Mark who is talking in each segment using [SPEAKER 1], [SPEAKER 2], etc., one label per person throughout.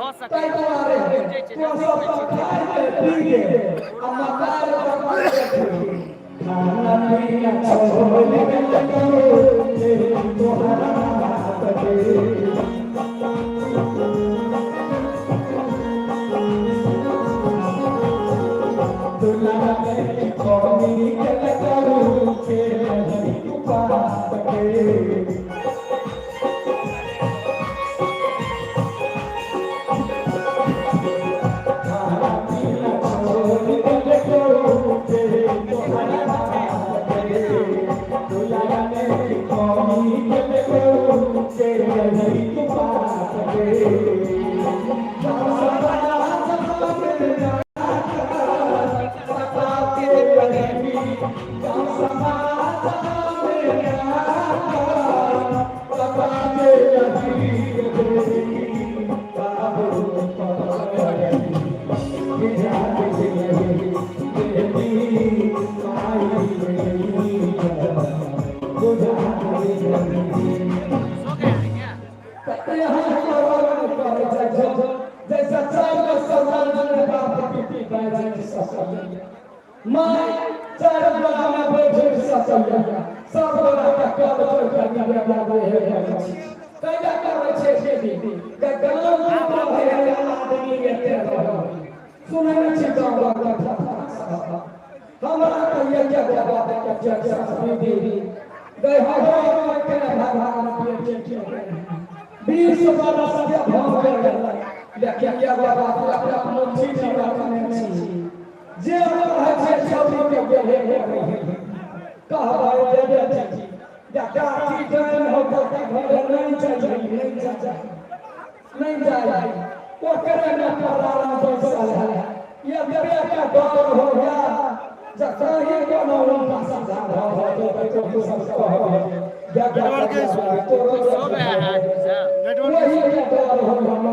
[SPEAKER 1] भऽ सकैए बुझै छै नजदीकमे छी
[SPEAKER 2] खाना पीना छोड़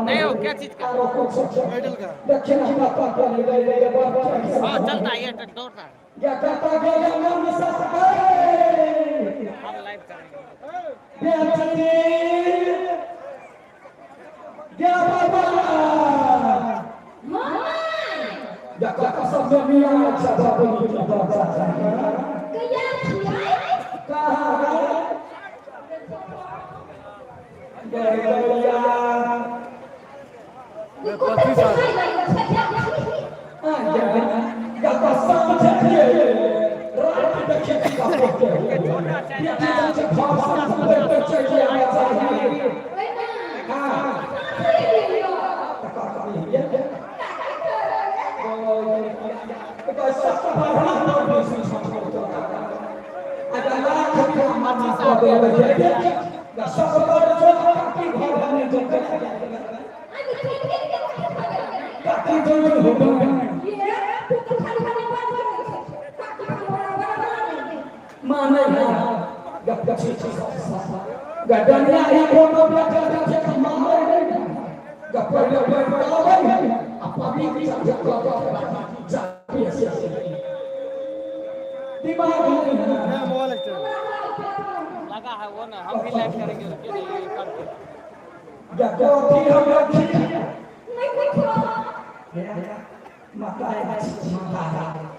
[SPEAKER 1] नहीं हो क्या चीज का हाँ चलता है ये दौड़ता है हम लाइव करेंगे लगा है वो ना हम भी लाइव करेंगे रुकिए नहीं करके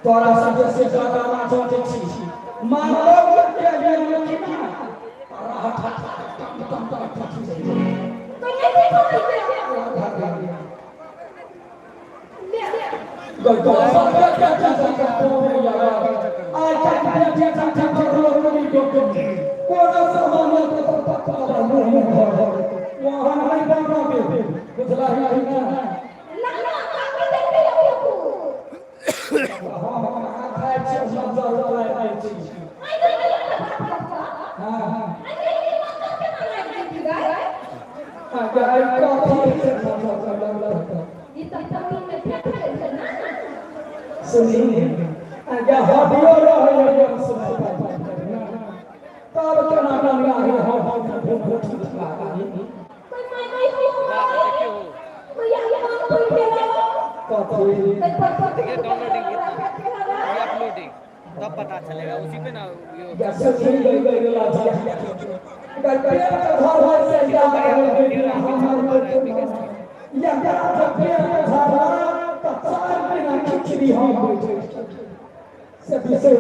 [SPEAKER 2] तोरा सबसे ज्यादा मानते छी मानव के लिए
[SPEAKER 1] अपलोडिंग तब पता चलेगा उसी पे ना
[SPEAKER 2] या जब पेड़ झाड़ा तो चार बिना खिचड़ी हम बैठे से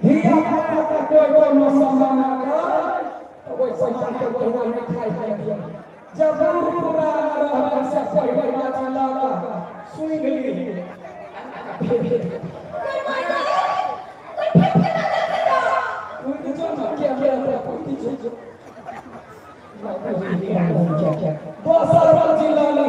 [SPEAKER 2] हिया का कोई मौसम ना कोई पैसा के कोई नहीं खाई जब पूरा रहता से कोई बात लगा सुन गई बहुत सारा जिला है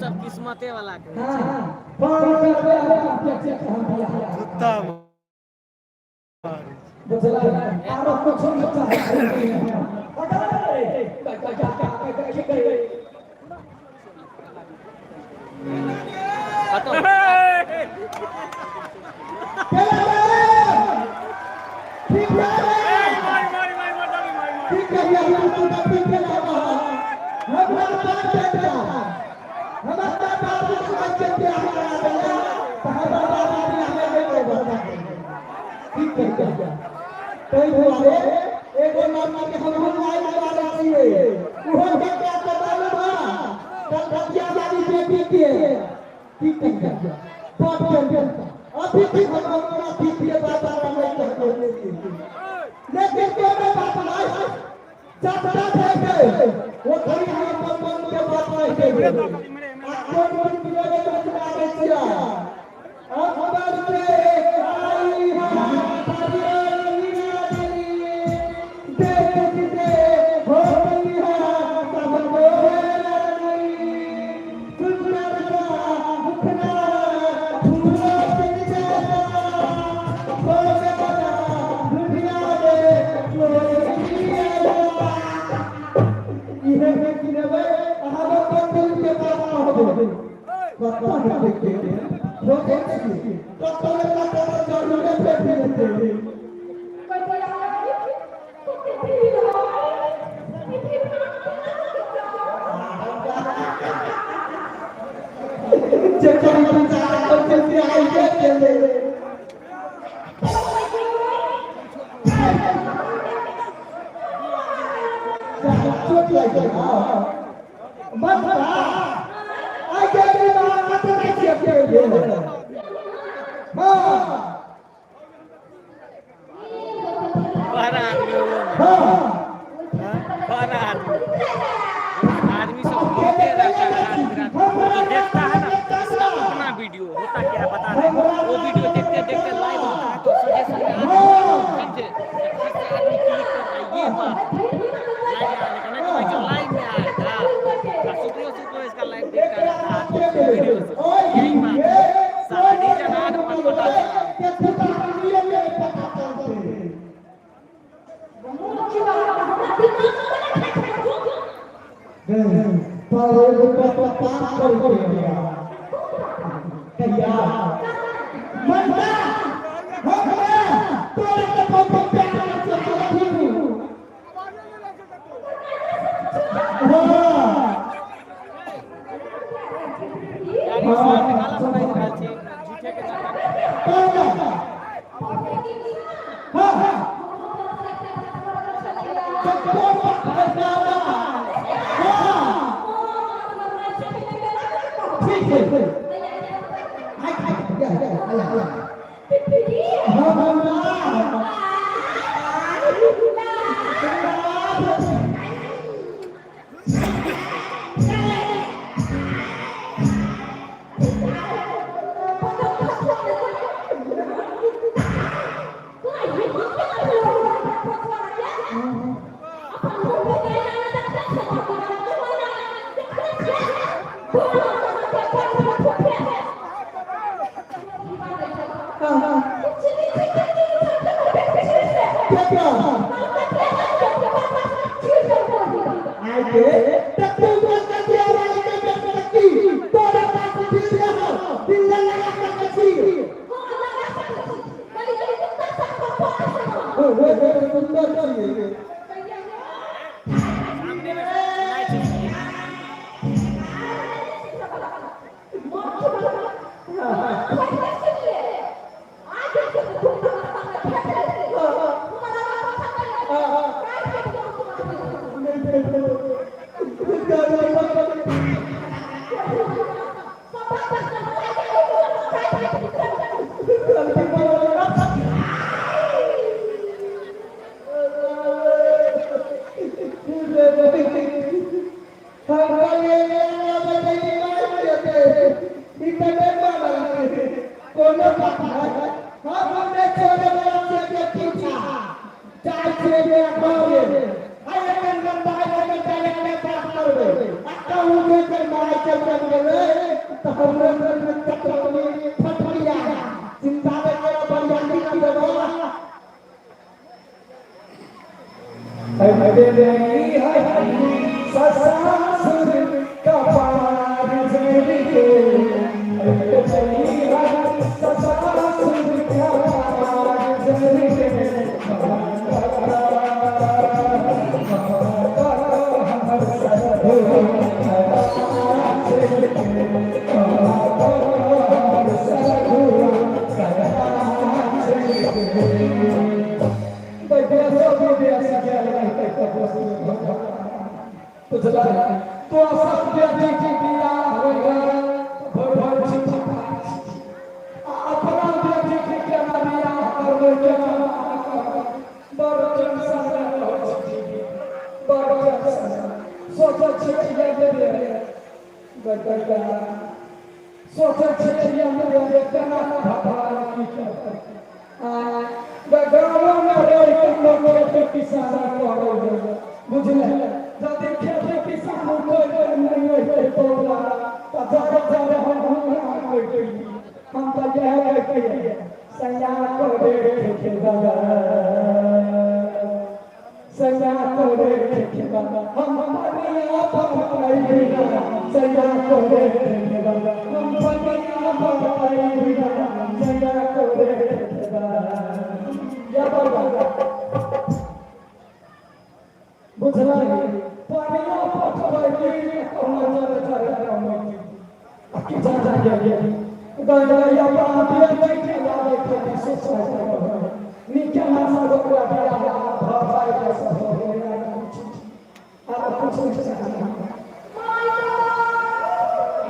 [SPEAKER 1] सब किस्मते वाला
[SPEAKER 2] चोट लग गया मत आई गए बात नहीं किया हां
[SPEAKER 1] बारह आदमी
[SPEAKER 2] हां
[SPEAKER 1] बारह आदमी सब घूमते रहता है रात बिरात तो देखता है ना इसका अपना वीडियो होता क्या है बता रहे हैं वो वीडियो देखते देखते लाइव होता है तो सजेशन में आता है समझे आदमी क्लिक करता है ये बात लाइव आने का नहीं तो भाई जो लाइव में आएगा शुक्र इसका लाइव देखता रहता है वीडियो से यही बात है सारा रीजन आज अपन बता
[SPEAKER 2] पावर को पास कर दिया तैयार मनता हो गया तोरे के बहुत प्यार से चली
[SPEAKER 1] यानी सवाल निकाला सुनाई निकाल छे झूठे के नाटक
[SPEAKER 2] हां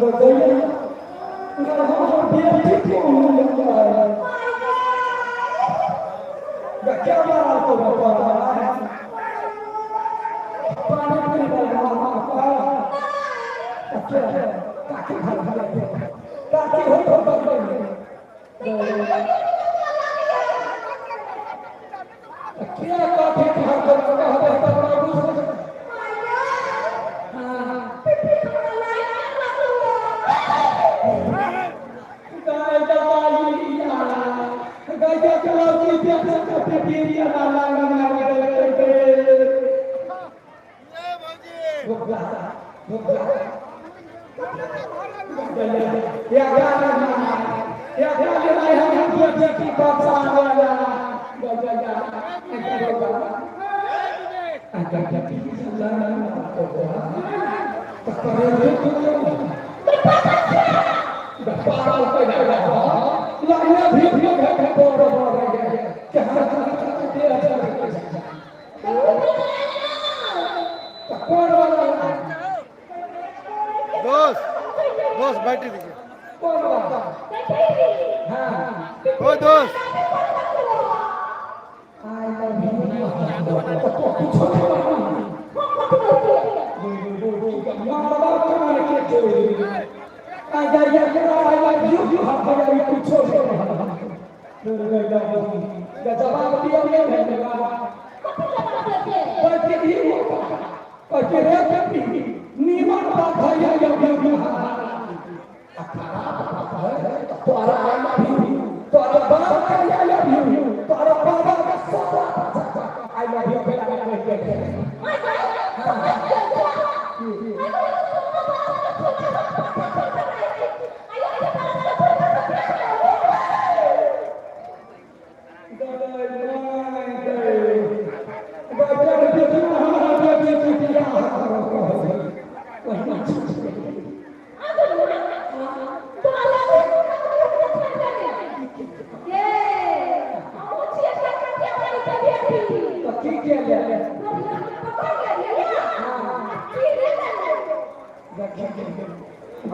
[SPEAKER 2] बताइए ना हम बेटी को मिलता है क्या मारा तो बता रहा है पानी पीने वाला मामा का क्या काकी भर काकी हो तो बदले क्या काकी भर तो कहते हैं तब गाय का कलाकी प्यासा का पेटिया लाला लगा या गाना या गाना हम पूछे की बात वाला गजा
[SPEAKER 3] दोस्त बैठी दीजिए ओ दोस्त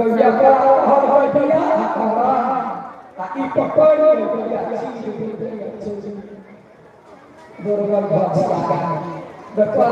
[SPEAKER 3] गैया का हर गैया ताकि पकड़ ले गैया चीज दे दे